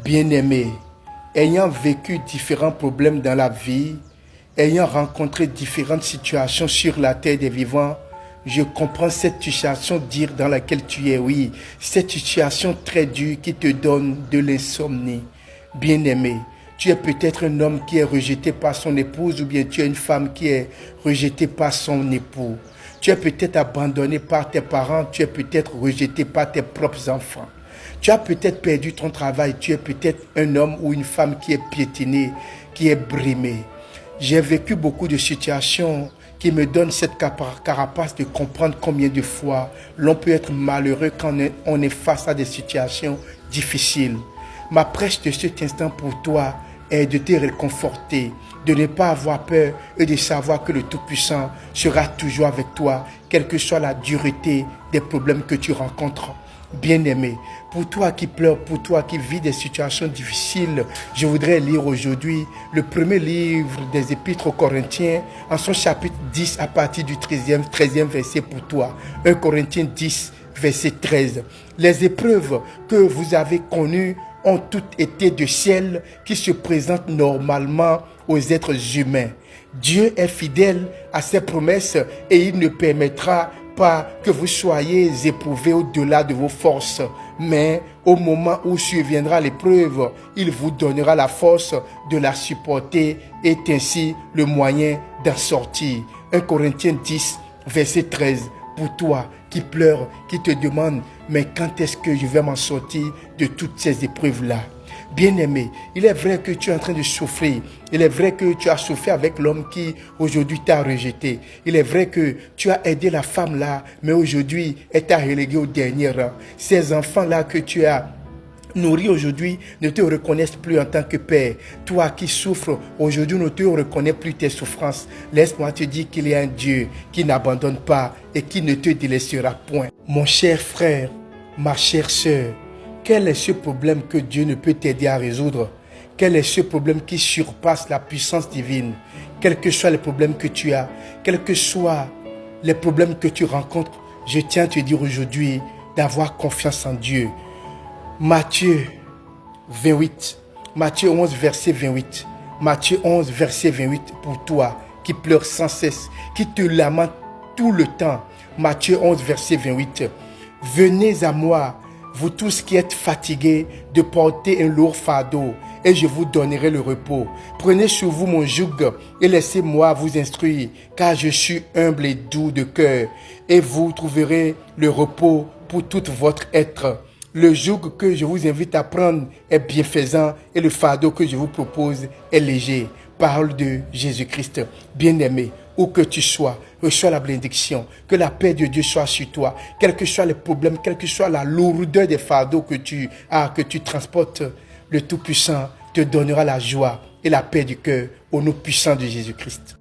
Bien-aimé, ayant vécu différents problèmes dans la vie, ayant rencontré différentes situations sur la terre des vivants, je comprends cette situation dure dans laquelle tu es, oui, cette situation très dure qui te donne de l'insomnie. Bien-aimé, tu es peut-être un homme qui est rejeté par son épouse ou bien tu es une femme qui est rejetée par son époux. Tu es peut-être abandonné par tes parents, tu es peut-être rejeté par tes propres enfants. Tu as peut-être perdu ton travail, tu es peut-être un homme ou une femme qui est piétiné, qui est brimé. J'ai vécu beaucoup de situations qui me donnent cette carapace de comprendre combien de fois l'on peut être malheureux quand on est face à des situations difficiles. Ma prêche de cet instant pour toi est de te réconforter, de ne pas avoir peur et de savoir que le Tout-Puissant sera toujours avec toi, quelle que soit la dureté des problèmes que tu rencontres. Bien-aimé, pour toi qui pleures, pour toi qui vis des situations difficiles, je voudrais lire aujourd'hui le premier livre des Épîtres aux Corinthiens, en son chapitre 10 à partir du 13e verset pour toi. 1 Corinthiens 10, verset 13. Les épreuves que vous avez connues ont toutes été de ciel qui se présentent normalement aux êtres humains. Dieu est fidèle à ses promesses et il ne permettra pas que vous soyez éprouvés au-delà de vos forces, mais au moment où surviendra l'épreuve, il vous donnera la force de la supporter et ainsi le moyen d'en sortir. 1 Corinthiens 10, verset 13. Pour toi qui pleure, qui te demande, mais quand est-ce que je vais m'en sortir de toutes ces épreuves-là? Bien-aimé, il est vrai que tu es en train de souffrir. Il est vrai que tu as souffert avec l'homme qui aujourd'hui t'a rejeté. Il est vrai que tu as aidé la femme là, mais aujourd'hui elle t'a relégué au dernier rang. Ces enfants-là que tu as nourris aujourd'hui ne te reconnaissent plus en tant que père. Toi qui souffres aujourd'hui ne te reconnais plus tes souffrances. Laisse-moi te dire qu'il y a un Dieu qui n'abandonne pas et qui ne te délaissera point. Mon cher frère, ma chère sœur, quel est ce problème que Dieu ne peut t'aider à résoudre? Quel est ce problème qui surpasse la puissance divine? Quels que soient les problèmes que tu as, quels que soient les problèmes que tu rencontres, je tiens à te dire aujourd'hui d'avoir confiance en Dieu. Matthieu 28, Matthieu 11, verset 28. Matthieu 11, verset 28 pour toi qui pleures sans cesse, qui te lamente tout le temps. Matthieu 11, verset 28. Venez à moi, vous tous qui êtes fatigués de porter un lourd fardeau, et je vous donnerai le repos. Prenez sur vous mon joug et laissez-moi vous instruire, car je suis humble et doux de cœur, et vous trouverez le repos pour tout votre être. Le joug que je vous invite à prendre est bienfaisant et le fardeau que je vous propose est léger. Parole de Jésus-Christ. Bien-aimé, où que tu sois, reçois la bénédiction. Que la paix de Dieu soit sur toi. Quels que soient les problèmes, quelle que soit la lourdeur des fardeaux que tu as, que tu transportes, le Tout-Puissant te donnera la joie et la paix du cœur au nom puissant de Jésus-Christ.